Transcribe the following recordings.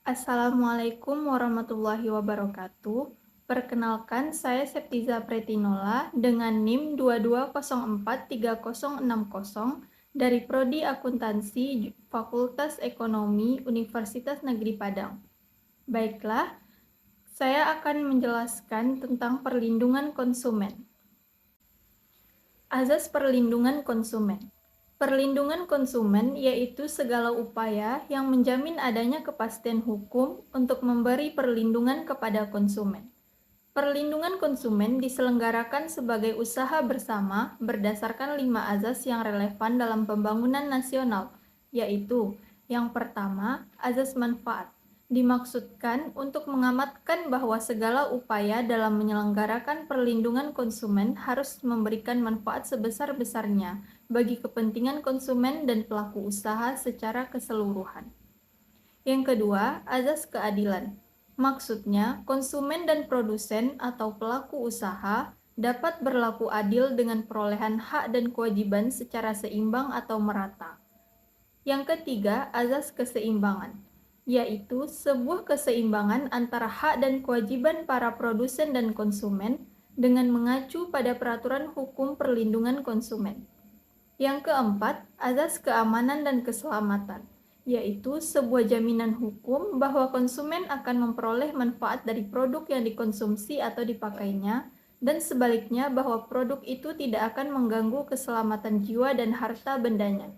Assalamualaikum warahmatullahi wabarakatuh. Perkenalkan, saya Septiza Pretinola dengan NIM 22043060 dari Prodi Akuntansi Fakultas Ekonomi Universitas Negeri Padang. Baiklah, saya akan menjelaskan tentang perlindungan konsumen. Azas perlindungan konsumen. Perlindungan konsumen yaitu segala upaya yang menjamin adanya kepastian hukum untuk memberi perlindungan kepada konsumen. Perlindungan konsumen diselenggarakan sebagai usaha bersama berdasarkan 5 azas yang relevan dalam pembangunan nasional, yaitu yang pertama, azas manfaat. Dimaksudkan untuk mengamatkan bahwa segala upaya dalam menyelenggarakan perlindungan konsumen harus memberikan manfaat sebesar-besarnya bagi kepentingan konsumen dan pelaku usaha secara keseluruhan. Yang kedua, azas keadilan. Maksudnya, konsumen dan produsen atau pelaku usaha dapat berlaku adil dengan perolehan hak dan kewajiban secara seimbang atau merata. Yang ketiga, azas keseimbangan, yaitu sebuah keseimbangan antara hak dan kewajiban para produsen dan konsumen dengan mengacu pada peraturan hukum perlindungan konsumen. Yang keempat, azas keamanan dan keselamatan, yaitu sebuah jaminan hukum bahwa konsumen akan memperoleh manfaat dari produk yang dikonsumsi atau dipakainya, dan sebaliknya bahwa produk itu tidak akan mengganggu keselamatan jiwa dan harta bendanya.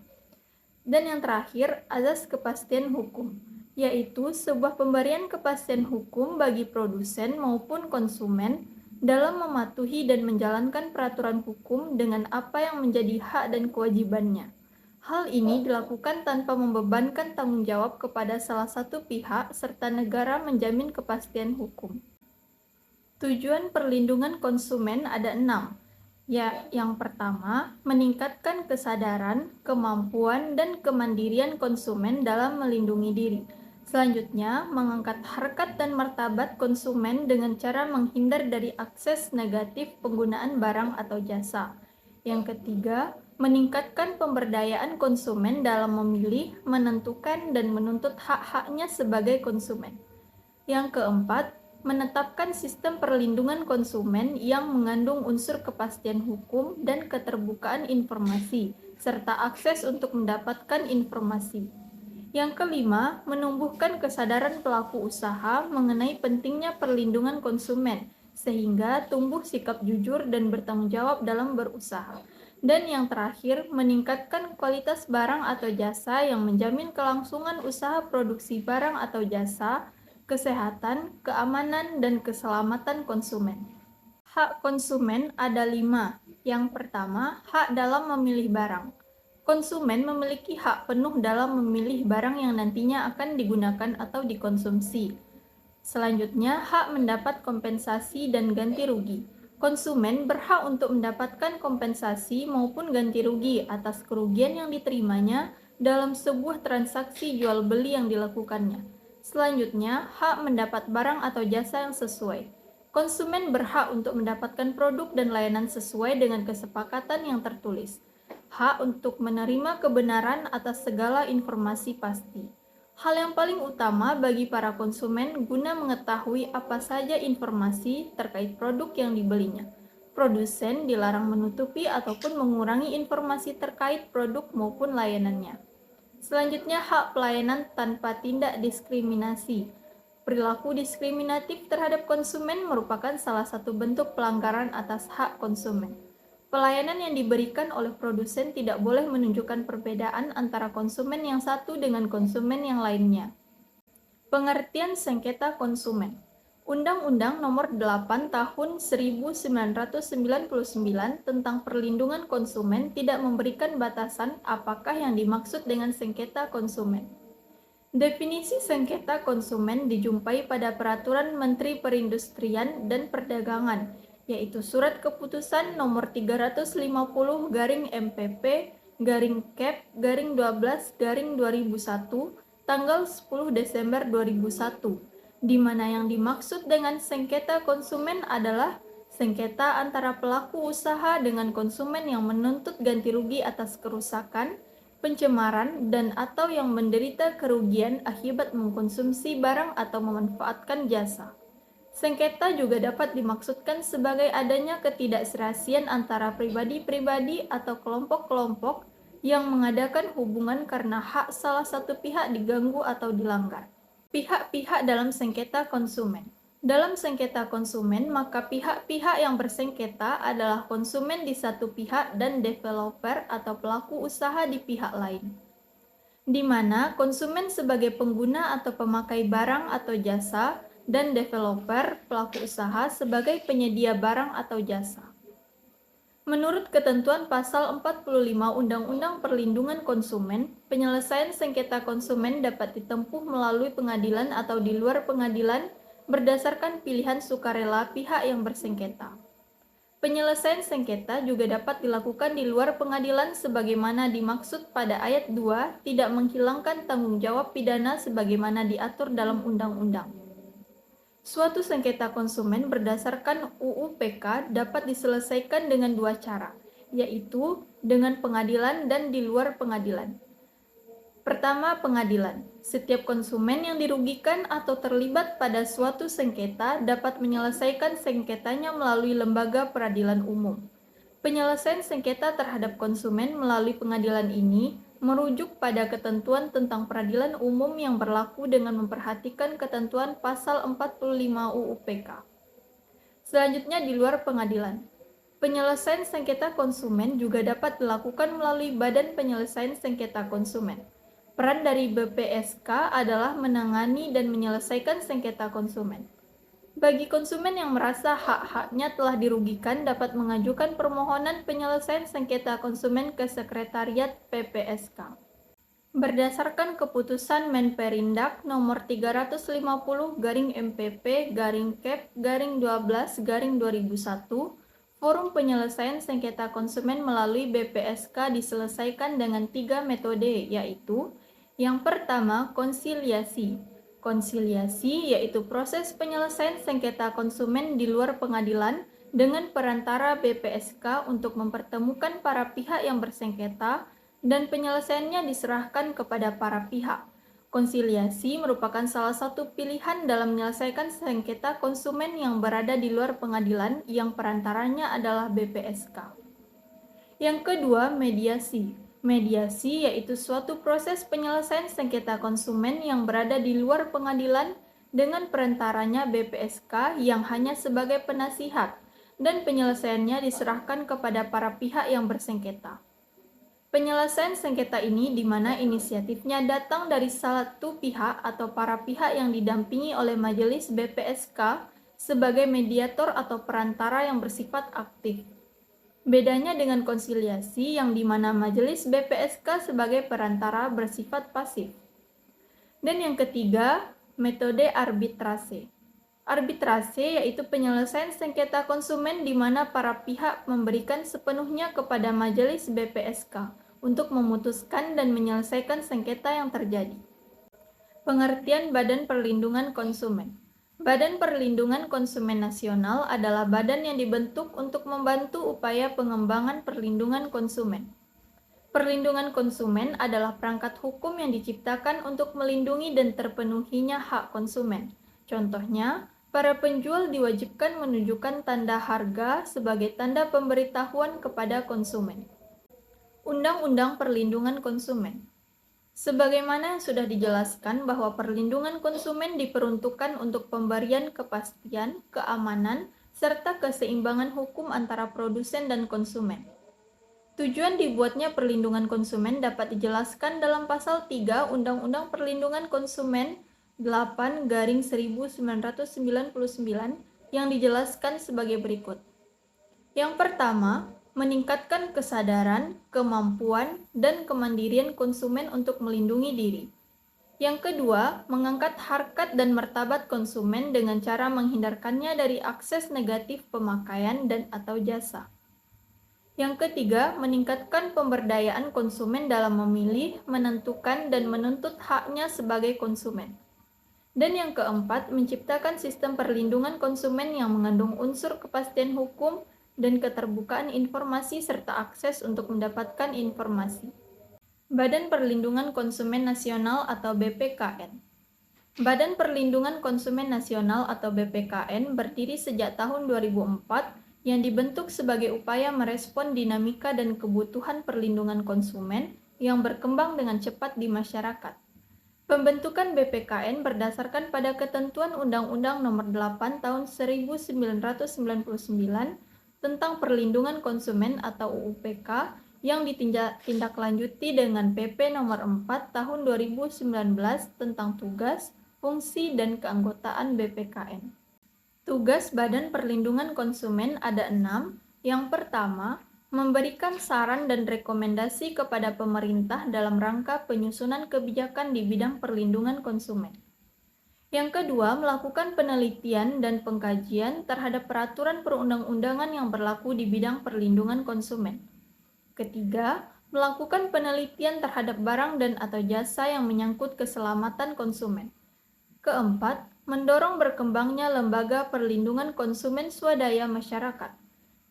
Dan yang terakhir, azas kepastian hukum, yaitu sebuah pemberian kepastian hukum bagi produsen maupun konsumen dalam mematuhi dan menjalankan peraturan hukum dengan apa yang menjadi hak dan kewajibannya. Hal ini dilakukan tanpa membebankan tanggung jawab kepada salah satu pihak serta negara menjamin kepastian hukum. Tujuan perlindungan konsumen ada 6. Yang pertama, meningkatkan kesadaran, kemampuan, dan kemandirian konsumen dalam melindungi diri. Selanjutnya, mengangkat harkat dan martabat konsumen dengan cara menghindar dari akses negatif penggunaan barang atau jasa. Yang ketiga, meningkatkan pemberdayaan konsumen dalam memilih, menentukan, dan menuntut hak-haknya sebagai konsumen. Yang keempat, menetapkan sistem perlindungan konsumen yang mengandung unsur kepastian hukum dan keterbukaan informasi, serta akses untuk mendapatkan informasi. Yang kelima, menumbuhkan kesadaran pelaku usaha mengenai pentingnya perlindungan konsumen, sehingga tumbuh sikap jujur dan bertanggung jawab dalam berusaha. Dan yang terakhir, meningkatkan kualitas barang atau jasa yang menjamin kelangsungan usaha produksi barang atau jasa, kesehatan, keamanan, dan keselamatan konsumen. Hak konsumen ada 5. Yang pertama, hak dalam memilih barang. Konsumen memiliki hak penuh dalam memilih barang yang nantinya akan digunakan atau dikonsumsi. Selanjutnya, hak mendapat kompensasi dan ganti rugi. Konsumen berhak untuk mendapatkan kompensasi maupun ganti rugi atas kerugian yang diterimanya dalam sebuah transaksi jual beli yang dilakukannya. Selanjutnya, hak mendapat barang atau jasa yang sesuai. Konsumen berhak untuk mendapatkan produk dan layanan sesuai dengan kesepakatan yang tertulis. Hak untuk menerima kebenaran atas segala informasi pasti. Hal yang paling utama bagi para konsumen guna mengetahui apa saja informasi terkait produk yang dibelinya. Produsen dilarang menutupi ataupun mengurangi informasi terkait produk maupun layanannya. Selanjutnya, hak pelayanan tanpa tindak diskriminasi. Perilaku diskriminatif terhadap konsumen merupakan salah satu bentuk pelanggaran atas hak konsumen. Pelayanan yang diberikan oleh produsen tidak boleh menunjukkan perbedaan antara konsumen yang satu dengan konsumen yang lainnya. Pengertian sengketa konsumen. Undang-Undang Nomor 8 Tahun 1999 tentang Perlindungan Konsumen tidak memberikan batasan apakah yang dimaksud dengan sengketa konsumen. Definisi sengketa konsumen dijumpai pada Peraturan Menteri Perindustrian dan Perdagangan, yaitu Surat Keputusan Nomor 350-MPP-Cap-12-2001 tanggal 10 Desember 2001, di mana yang dimaksud dengan sengketa konsumen adalah sengketa antara pelaku usaha dengan konsumen yang menuntut ganti rugi atas kerusakan pencemaran, dan/atau yang menderita kerugian akibat mengkonsumsi barang atau memanfaatkan jasa. Sengketa juga dapat dimaksudkan sebagai adanya ketidakserasian antara pribadi-pribadi atau kelompok-kelompok yang mengadakan hubungan karena hak salah satu pihak diganggu atau dilanggar. Pihak-pihak dalam sengketa konsumen. Dalam sengketa konsumen, maka pihak-pihak yang bersengketa adalah konsumen di satu pihak dan developer atau pelaku usaha di pihak lain, di mana konsumen sebagai pengguna atau pemakai barang atau jasa dan developer pelaku usaha sebagai penyedia barang atau jasa. Menurut ketentuan pasal 45 Undang-Undang Perlindungan Konsumen, penyelesaian sengketa konsumen dapat ditempuh melalui pengadilan atau di luar pengadilan berdasarkan pilihan sukarela pihak yang bersengketa. Penyelesaian sengketa juga dapat dilakukan di luar pengadilan sebagaimana dimaksud pada ayat 2, tidak menghilangkan tanggung jawab pidana sebagaimana diatur dalam undang-undang. Suatu sengketa konsumen berdasarkan UU PK dapat diselesaikan dengan dua cara, yaitu dengan pengadilan dan di luar pengadilan. Pertama, pengadilan. Setiap konsumen yang dirugikan atau terlibat pada suatu sengketa dapat menyelesaikan sengketanya melalui lembaga peradilan umum. Penyelesaian sengketa terhadap konsumen melalui pengadilan ini merujuk pada ketentuan tentang peradilan umum yang berlaku dengan memperhatikan ketentuan pasal 45 UU PK. Selanjutnya di luar pengadilan. Penyelesaian sengketa konsumen juga dapat dilakukan melalui Badan Penyelesaian Sengketa Konsumen. Peran dari BPSK adalah menangani dan menyelesaikan sengketa konsumen. Bagi konsumen yang merasa hak-haknya telah dirugikan dapat mengajukan permohonan penyelesaian sengketa konsumen ke Sekretariat PPSK. Berdasarkan keputusan Menperindak nomor 350-MPP-Cap-12-2001, forum penyelesaian sengketa konsumen melalui BPSK diselesaikan dengan 3 metode, yaitu yang pertama, konsiliasi. Konsiliasi yaitu proses penyelesaian sengketa konsumen di luar pengadilan dengan perantara BPSK untuk mempertemukan para pihak yang bersengketa dan penyelesaiannya diserahkan kepada para pihak. Konsiliasi merupakan salah satu pilihan dalam menyelesaikan sengketa konsumen yang berada di luar pengadilan yang perantaranya adalah BPSK. Yang kedua, mediasi. Mediasi yaitu suatu proses penyelesaian sengketa konsumen yang berada di luar pengadilan dengan perantaranya BPSK yang hanya sebagai penasihat dan penyelesaiannya diserahkan kepada para pihak yang bersengketa. Penyelesaian sengketa ini di mana inisiatifnya datang dari salah satu pihak atau para pihak yang didampingi oleh majelis BPSK sebagai mediator atau perantara yang bersifat aktif. Bedanya dengan konsiliasi yang di mana majelis BPSK sebagai perantara bersifat pasif. Dan yang ketiga, metode arbitrase. Arbitrase yaitu penyelesaian sengketa konsumen di mana para pihak memberikan sepenuhnya kepada majelis BPSK untuk memutuskan dan menyelesaikan sengketa yang terjadi. Pengertian Badan Perlindungan Konsumen. Badan Perlindungan Konsumen Nasional adalah badan yang dibentuk untuk membantu upaya pengembangan perlindungan konsumen. Perlindungan konsumen adalah perangkat hukum yang diciptakan untuk melindungi dan terpenuhinya hak konsumen. Contohnya, para penjual diwajibkan menunjukkan tanda harga sebagai tanda pemberitahuan kepada konsumen. Undang-Undang Perlindungan Konsumen. Sebagaimana yang sudah dijelaskan bahwa perlindungan konsumen diperuntukkan untuk pemberian kepastian, keamanan, serta keseimbangan hukum antara produsen dan konsumen. Tujuan dibuatnya perlindungan konsumen dapat dijelaskan dalam pasal 3 Undang-Undang Perlindungan Konsumen 8/1999 yang dijelaskan sebagai berikut. Yang pertama, meningkatkan kesadaran, kemampuan, dan kemandirian konsumen untuk melindungi diri. Yang kedua, mengangkat harkat dan martabat konsumen dengan cara menghindarkannya dari akses negatif pemakaian dan/atau jasa. Yang ketiga, meningkatkan pemberdayaan konsumen dalam memilih, menentukan, dan menuntut haknya sebagai konsumen. Dan yang keempat, menciptakan sistem perlindungan konsumen yang mengandung unsur kepastian hukum dan keterbukaan informasi serta akses untuk mendapatkan informasi. Badan Perlindungan Konsumen Nasional atau BPKN. Badan Perlindungan Konsumen Nasional atau BPKN berdiri sejak tahun 2004 yang dibentuk sebagai upaya merespon dinamika dan kebutuhan perlindungan konsumen yang berkembang dengan cepat di masyarakat. Pembentukan BPKN berdasarkan pada ketentuan Undang-Undang Nomor 8 Tahun 1999 tentang Perlindungan Konsumen atau UUPK yang ditindaklanjuti dengan PP Nomor 4 Tahun 2019 tentang tugas, fungsi, dan keanggotaan BPKN. Tugas Badan Perlindungan Konsumen ada 6. Yang pertama, memberikan saran dan rekomendasi kepada pemerintah dalam rangka penyusunan kebijakan di bidang perlindungan konsumen. Yang kedua, melakukan penelitian dan pengkajian terhadap peraturan perundang-undangan yang berlaku di bidang perlindungan konsumen. Ketiga, melakukan penelitian terhadap barang dan atau jasa yang menyangkut keselamatan konsumen. Keempat, mendorong berkembangnya lembaga perlindungan konsumen swadaya masyarakat.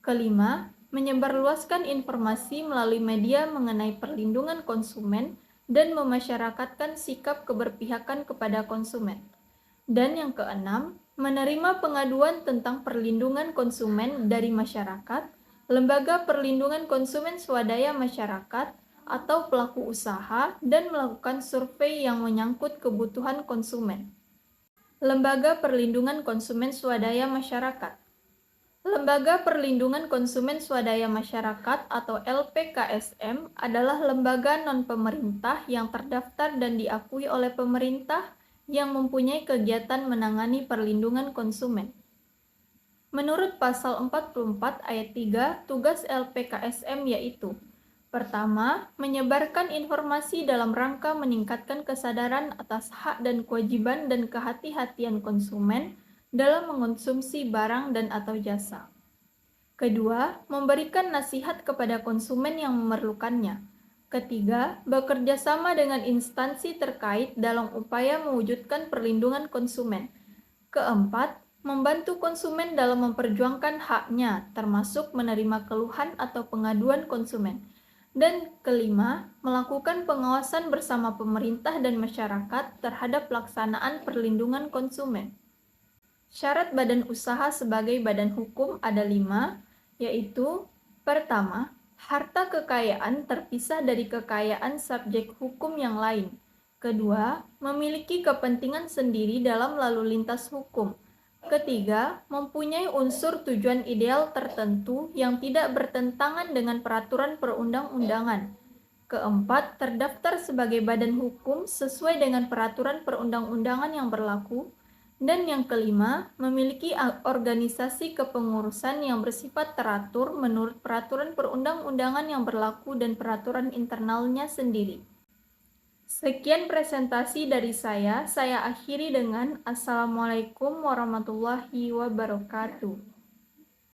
Kelima, menyebarluaskan informasi melalui media mengenai perlindungan konsumen dan memasyarakatkan sikap keberpihakan kepada konsumen. Dan yang keenam, menerima pengaduan tentang perlindungan konsumen dari masyarakat, lembaga perlindungan konsumen swadaya masyarakat, atau pelaku usaha dan melakukan survei yang menyangkut kebutuhan konsumen. Lembaga Perlindungan Konsumen Swadaya Masyarakat. Lembaga Perlindungan Konsumen Swadaya Masyarakat atau LPKSM adalah lembaga non-pemerintah yang terdaftar dan diakui oleh pemerintah yang mempunyai kegiatan menangani perlindungan konsumen. Menurut Pasal 44 Ayat 3, tugas LPKSM yaitu: pertama, menyebarkan informasi dalam rangka meningkatkan kesadaran atas hak dan kewajiban dan kehati-hatian konsumen dalam mengonsumsi barang dan atau jasa. Kedua, memberikan nasihat kepada konsumen yang memerlukannya. Ketiga, bekerja sama dengan instansi terkait dalam upaya mewujudkan perlindungan konsumen. Keempat, membantu konsumen dalam memperjuangkan haknya, termasuk menerima keluhan atau pengaduan konsumen. Dan kelima, melakukan pengawasan bersama pemerintah dan masyarakat terhadap pelaksanaan perlindungan konsumen. Syarat badan usaha sebagai badan hukum ada 5, yaitu: pertama, harta kekayaan terpisah dari kekayaan subjek hukum yang lain. Kedua, memiliki kepentingan sendiri dalam lalu lintas hukum. Ketiga, mempunyai unsur tujuan ideal tertentu yang tidak bertentangan dengan peraturan perundang-undangan. Keempat, terdaftar sebagai badan hukum sesuai dengan peraturan perundang-undangan yang berlaku. Dan yang kelima, memiliki organisasi kepengurusan yang bersifat teratur menurut peraturan perundang-undangan yang berlaku dan peraturan internalnya sendiri. Sekian presentasi dari saya akhiri dengan Assalamualaikum warahmatullahi wabarakatuh.